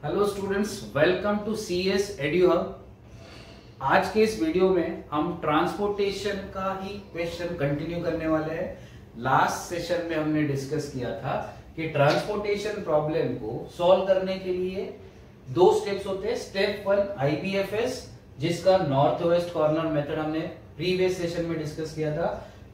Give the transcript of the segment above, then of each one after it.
Hello students, welcome to CS Edu Hub. आज के इस वीडियो में हम ट्रांसपोर्टेशन का ही क्वेश्चन कंटिन्यू करने वाले हैं। लास्ट सेशन में हमने डिस्कस किया था कि ट्रांसपोर्टेशन प्रॉब्लम को सॉल्व करने के लिए दो स्टेप्स होते हैं। स्टेप 1 आईबीएफएस, जिसका नॉर्थ वेस्ट कॉर्नर मेथड हमने प्रीवियस सेशन में डिस्कस किया था।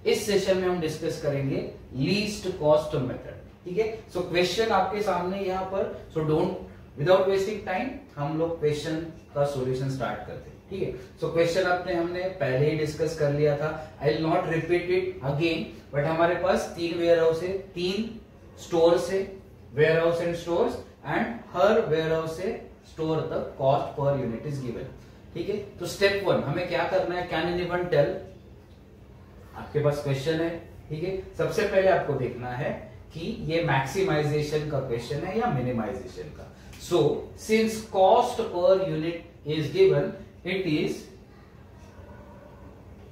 इस सेशन में हम डिस्कस करेंगे लीस्ट कॉस्ट मेथड। ठीक है, सो क्वेश्चन आपके सामने यहाँ पर, so don't without wasting time हम लोग क्वेश्चन का सॉल्यूशन स्टार्ट करते हैं। ठीक है, सो क्वेश्चन हमने पहले ही डिस्कस कर लिया था। I will not repeat it again, but हमारे पास 3 वेयर हाउस है, 3 स्टोर है, warehouse and stores, and हर वेयर हाउस से स्टोर तक cost per unit is given. ठीक है, तो स्टेप 1 हमें क्या करना है, कैन एनीवन टेल। आपके पास क्वेश्चन है। ठीक है, सबसे पहले आपको देखना है कि ये मैक्सिमाइजेशन का क्वेश्चन है या मिनिमाइजेशन का। So, since cost per unit is given, it is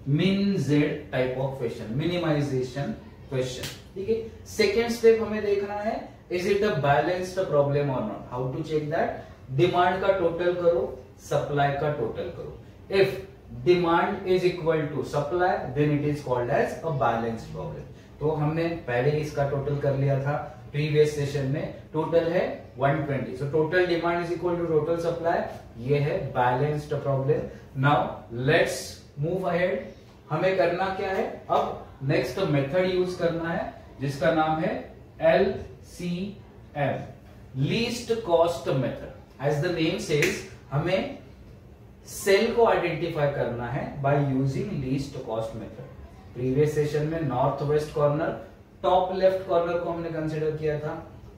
min z type of question, minimization question. ठीक है, सेकेंड स्टेप हमें देखना है, is it a balanced problem or not? How to check that? Demand का total करो, supply का total करो। If demand is equal to supply, then it is called as a balanced problem. तो हमने पहले इसका टोटल कर लिया था प्रीवियस सेशन में। टोटल है 120, so total demand is equal to total supply. ये है balanced problem. Now let's move ahead. हमें करना क्या है, अब नेक्स्ट मेथड यूज करना है जिसका नाम है LCM, least cost method. As the name says, हमें सेल को आइडेंटिफाई करना है by using least cost method. Previous session में north west corner, top left corner को हमने कंसिडर किया था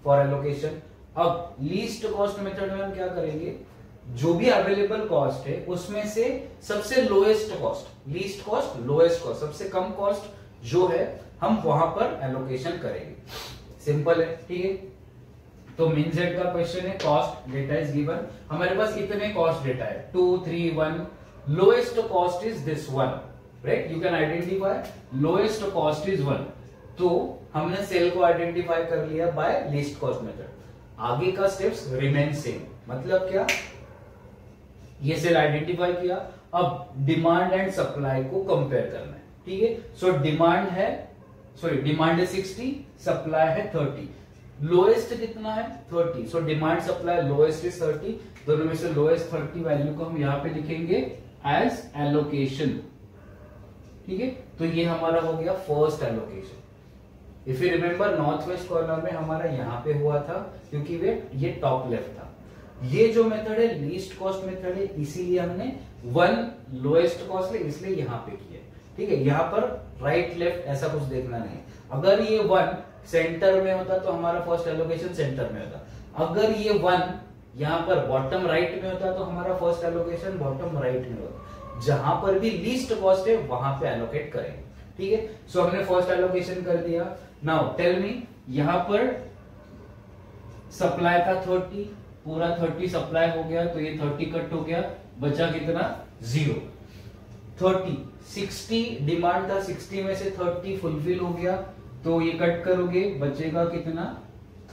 फॉर एलोकेशन। अब लीस्ट कॉस्ट मेथड में हम क्या करेंगे, जो भी अवेलेबल कॉस्ट है उसमें से सबसे lowest cost, least cost lowest cost, सबसे कम कॉस्ट जो है हम वहां पर एलोकेशन करेंगे। सिंपल है। ठीक है, तो मिन जेड का क्वेश्चन है, कॉस्ट डेटा इज गिवन। हमारे पास इतने कॉस्ट डेटा है 2 3 1। Lowest cost is this one, right? You can identify lowest cost is 1। तो हमने सेल को आइडेंटिफाई कर लिया बाय लीस्ट कॉस्ट मेथड। आगे का स्टेप्स रिमेन सेम। मतलब क्या, ये सेल आइडेंटिफाई किया, अब डिमांड एंड सप्लाई को कंपेयर करना है। ठीक है, सो डिमांड है, सॉरी डिमांड है 60, सप्लाई है 30। लोएस्ट कितना है 30, so demand supply lowest is 30। दोनों में से लोएस्ट 30 वैल्यू को हम यहां पे लिखेंगे एज एलोकेशन। ठीक है, तो ये हमारा हो गया first allocation. If you remember, north west corner में हमारा यहाँ पे हुआ था क्योंकि ये टॉप लेफ्ट था। ये जो मेथड है लीस्ट कॉस्ट मेथड है, इसीलिए हमने 1 लोएस्ट कॉस्ट है इसलिए यहाँ पे किया। ठीक है, यहाँ पर राइट लेफ्ट ऐसा कुछ देखना नहीं। अगर ये 1 सेंटर में होता तो हमारा फर्स्ट एलोकेशन सेंटर में होता। अगर ये 1 यहाँ पर बॉटम राइट में होता तो हमारा फर्स्ट एलोकेशन बॉटम राइट में होता। जहां पर भी लीस्ट कॉस्ट है वहां पे एलोकेट करेंगे। ठीक है, सो हमने फर्स्ट एलोकेशन कर दिया। नाउ टेल मी, यहां पर सप्लाई था 30, पूरा 30 सप्लाई हो गया तो ये 30 कट हो गया, बचा कितना 0। 30 60 डिमांड था, 60 में से 30 फुलफिल हो गया तो ये कट करोगे, बचेगा कितना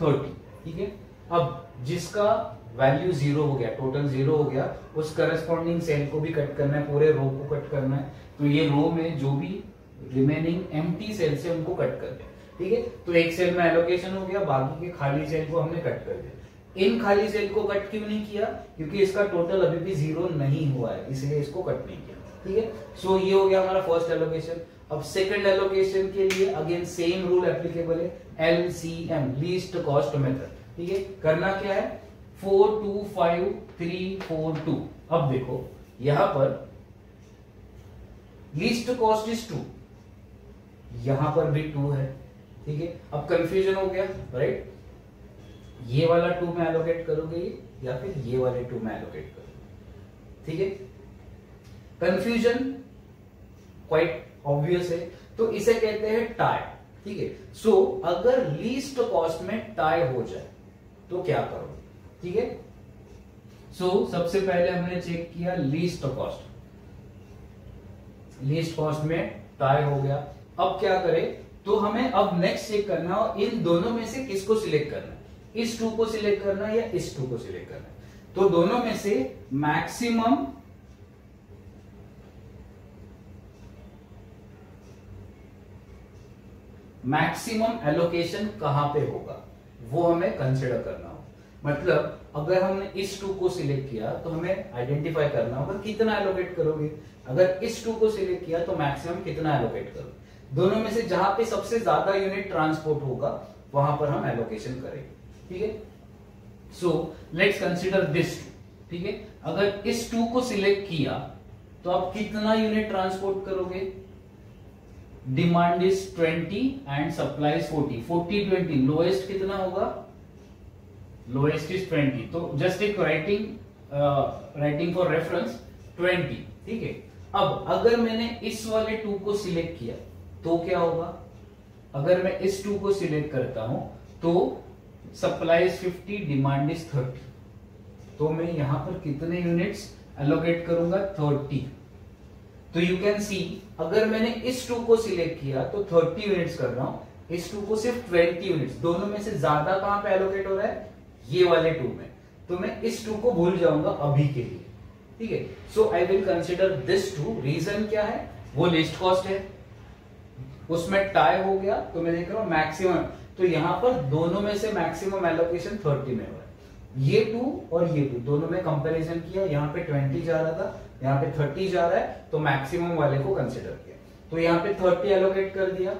30। ठीक है, अब जिसका वैल्यू 0 हो गया, टोटल 0 हो गया, उस करस्पॉन्डिंग सेल को भी कट करना है, पूरे रो को कट करना है। तो ये रो में जो भी रिमेनिंग एम्प्टी सेल से उनको कट कर दे। ठीक है, तो एक सेल में एलोकेशन हो गया, बाकी के खाली सेल को हमने कट कर दिया। इन खाली सेल को कट क्यों नहीं किया, क्योंकि इसका टोटल अभी भी 0 नहीं हुआ है, इसलिए इसको कट नहीं किया। ठीक है, सो ये हो गया हमारा फर्स्ट एलोकेशन। अब सेकंड एलोकेशन के लिए अगेन सेम रूल एप्लीकेबल है, LCM, लीस्ट कॉस्ट मेथड। ठीक है, करना क्या है, 4 2 5 3 4 2। अब देखो यहां पर लीस्ट कॉस्ट इज 2, यहां पर भी 2 है। ठीक है, अब कंफ्यूजन हो गया, राइट? ये वाला 2 में एलोकेट करोगे या फिर ये वाले 2 में एलोकेट करोगे। ठीक है, कंफ्यूजन क्वाइट ऑब्वियस है, तो इसे कहते हैं टाई। ठीक है, सो अगर लीस्ट कॉस्ट में टाई हो जाए तो क्या करोगे। ठीक है, सो सबसे पहले हमने चेक किया लीस्ट कॉस्ट, लीस्ट कॉस्ट में टाई हो गया। अब क्या करें, तो हमें अब नेक्स्ट चेक करना है इन दोनों में से किसको सिलेक्ट करना है। इस 2 को सिलेक्ट करना है या इस 2 को सिलेक्ट करना है। तो दोनों में से मैक्सिमम एलोकेशन कहां पे होगा वो हमें कंसिडर करना होगा। मतलब अगर हमने इस 2 को सिलेक्ट किया तो हमें आइडेंटिफाई करना होगा कितना एलोकेट करोगे। अगर इस 2 को सिलेक्ट किया तो मैक्सिमम कितना एलोकेट करोगे। दोनों में से जहां पे सबसे ज्यादा यूनिट ट्रांसपोर्ट होगा वहां पर हम एलोकेशन करेंगे। ठीक है, सो लेट्स कंसिडर दिस 2। ठीक है, अगर इस 2 को सिलेक्ट किया तो आप कितना यूनिट ट्रांसपोर्ट करोगे। Demand is 20 and supply is 40। 40 20 lowest कितना होगा, लोएस्ट इज 20। तो जस्ट एक राइटिंग फॉर रेफरेंस 20। ठीक है, अब अगर मैंने इस वाले 2 को सिलेक्ट किया तो क्या होगा। अगर मैं इस 2 को सिलेक्ट करता हूं तो सप्लाई इज 50, डिमांड इज 30। तो मैं यहां पर कितने यूनिट्स एलोकेट करूंगा, 30। तो यू कैन सी अगर मैंने इस 2 को सिलेक्ट किया तो 30 यूनिट्स कर रहा हूं, इस 2 को सिर्फ 20 यूनिट्स। दोनों में से ज्यादा कहां पे एलोकेट हो रहा है, ये वाले 2 में। तो मैं इस 2 को भूल जाऊंगा अभी के लिए। ठीक है, so I will consider this 2। Reason क्या है, वो लिस्ट कॉस्ट है, उसमें टाई हो गया तो मैं देख रहा हूं मैक्सिमम। तो यहां पर दोनों में से मैक्सिमम एलोकेशन 30 में हो रहा है। ये 2 और ये 2 दोनों में कंपैरिजन किया, यहाँ पे 20 जा रहा था, यहाँ पे 30 जा रहा है, तो मैक्सिमम वाले को कंसिडर किया। तो यहाँ पे 30 एलोकेट कर दिया।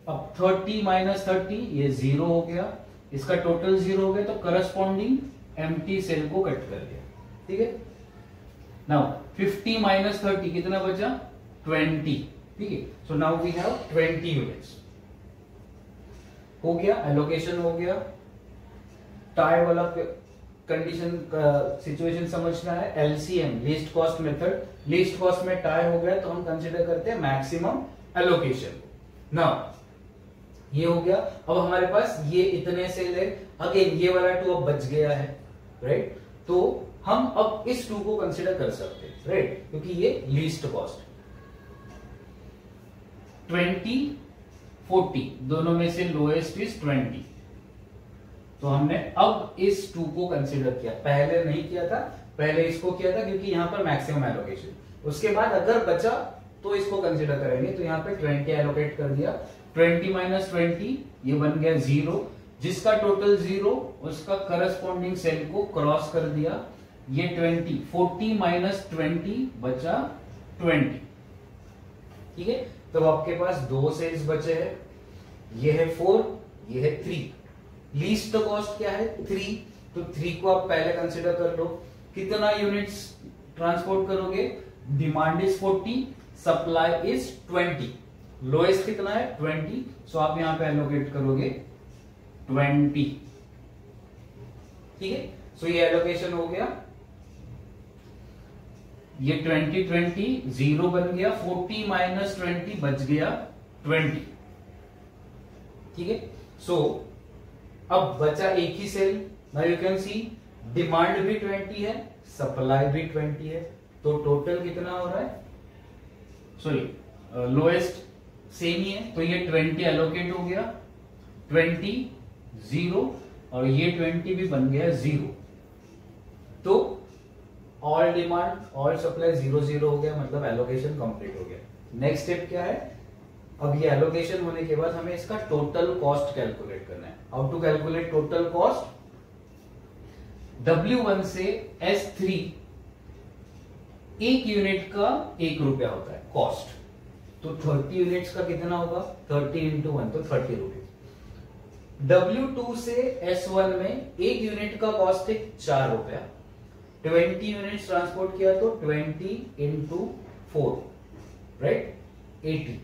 अब 30 माइनस 30 ये 0 हो गया, इसका टोटल 0 हो गया, तो करस्पॉन्डिंग एम्प्टी सेल को कट कर दिया। ठीक है, नाउ 50 माइनस 30 कितना बचा, 20। ठीक है, so now we have 20 units. हो गया, एलोकेशन हो गया। टाई वाला कंडीशन सिचुएशन समझना है, LCM least cost method. Least cost में टाई हो गया तो हम कंसिडर करते हैं मैक्सिमम एलोकेशन। नाउ ये हो गया। अब हमारे पास ये इतने सेल है, अगेन ये वाला 2 अब बच गया है, राइट। तो हम अब इस 2 को कंसिडर कर सकते हैं, राइट, क्योंकि ये लीस्ट कॉस्ट। 20 40 दोनों में से लोएस्ट इज 20। तो हमने अब इस 2 को कंसिडर किया, पहले नहीं किया था, पहले इसको किया था क्योंकि यहां पर मैक्सिमम एलोकेशन। उसके बाद अगर बचा तो इसको कंसिडर करेंगे। तो यहां पे 20 एलोकेट कर दिया। 20 माइनस 20 ये बन गया 0, जिसका टोटल 0 उसका करस्पॉन्डिंग सेल को क्रॉस कर दिया। ये 20, 40 माइनस 20 बचा 20। ठीक है, तो आपके पास 2 सेल्स बचे हैं, ये है 4, ये है 3। लीस्ट कॉस्ट क्या है, 3। तो 3 को आप पहले कंसिडर कर लो। कितना यूनिट्स ट्रांसपोर्ट करोगे, demand is 40, supply is 20, lowest कितना है 20। सो आप यहां पे एलोकेट करोगे 20। ठीक है, सो ये एलोकेशन हो गया। ये 20 20 0 बन गया, 40 माइनस 20 बच गया 20। ठीक है, सो अब बचा एक ही cell. Now you can see demand भी 20 है, सप्लाई भी 20 है, तो टोटल कितना हो रहा है, सॉरी लोएस्ट सेम ही है, तो ये 20 एलोकेट हो गया, 20 0 और ये 20 भी बन गया 0। तो ऑल डिमांड ऑल सप्लाई 0 0 हो गया, मतलब एलोकेशन कंप्लीट हो गया। नेक्स्ट स्टेप क्या है, अब ये एलोकेशन होने के बाद हमें इसका टोटल कॉस्ट कैलकुलेट करना है। How to calculate total cost, W1 से S3 एक यूनिट का 1 रुपया होता है कॉस्ट, तो 30 यूनिट्स का कितना होगा, 30 इंटू 1 तो 30 रुपीज। W2 से S1 में एक यूनिट का कॉस्ट है 4 रुपया, 20 यूनिट्स ट्रांसपोर्ट किया तो 20 इंटू 4 राइट 80।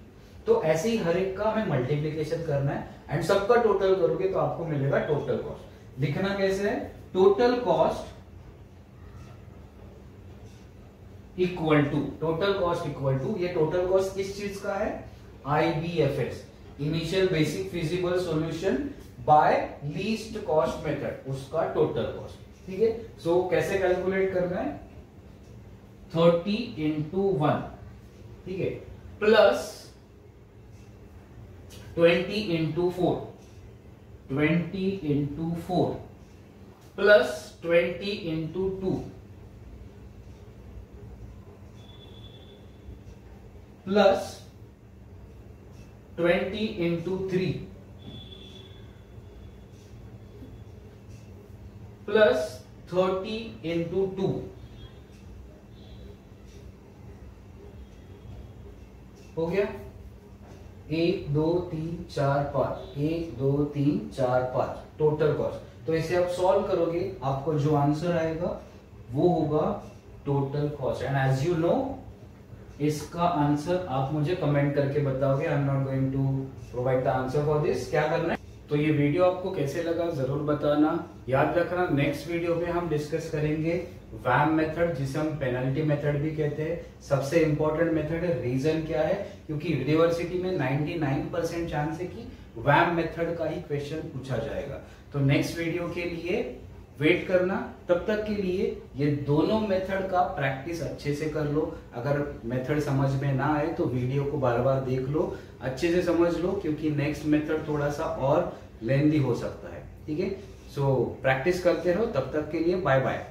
तो ऐसे ही हर एक का हमें मल्टीप्लीकेशन करना है एंड सबका टोटल करोगे तो आपको मिलेगा टोटल कॉस्ट। लिखना कैसे है, टोटल कॉस्ट इक्वल टू ये टोटल कॉस्ट किस चीज का है, IBFS initial basic feasible solution bye least cost method, उसका टोटल कॉस्ट। ठीक है, सो कैसे कैलकुलेट करना है, 30 इंटू 1 ठीक है plus 20 into 4, 20 into 4 plus 20 into 2 plus 20 into 3 plus 30 into 2 हो गया। 1 2 3 4 5 1 2 3 4 5 टोटल कॉस्ट। तो इसे आप सॉल्व करोगे, आपको जो आंसर आएगा वो होगा total cost. And as you know, इसका आंसर आप मुझे कमेंट करके बताओगे। I am not going to provide the answer for this. क्या करना है, तो ये वीडियो आपको कैसे लगा जरूर बताना। याद रखना, नेक्स्ट वीडियो में हम डिस्कस करेंगे वैम मेथड, जिसे हम पेनल्टी मेथड भी कहते हैं। सबसे इंपॉर्टेंट मेथड है। रीजन क्या है, क्योंकि यूनिवर्सिटी में 99% चांस है कि वैम मेथड का ही क्वेश्चन पूछा जाएगा। तो नेक्स्ट वीडियो के लिए वेट करना। तब तक के लिए ये दोनों मेथड का प्रैक्टिस अच्छे से कर लो। अगर मेथड समझ में ना आए तो वीडियो को बार बार देख लो, अच्छे से समझ लो, क्योंकि नेक्स्ट मेथड थोड़ा सा और लेंदी हो सकता है। ठीक है, सो प्रैक्टिस करते रहो। तब तक के लिए बाय बाय।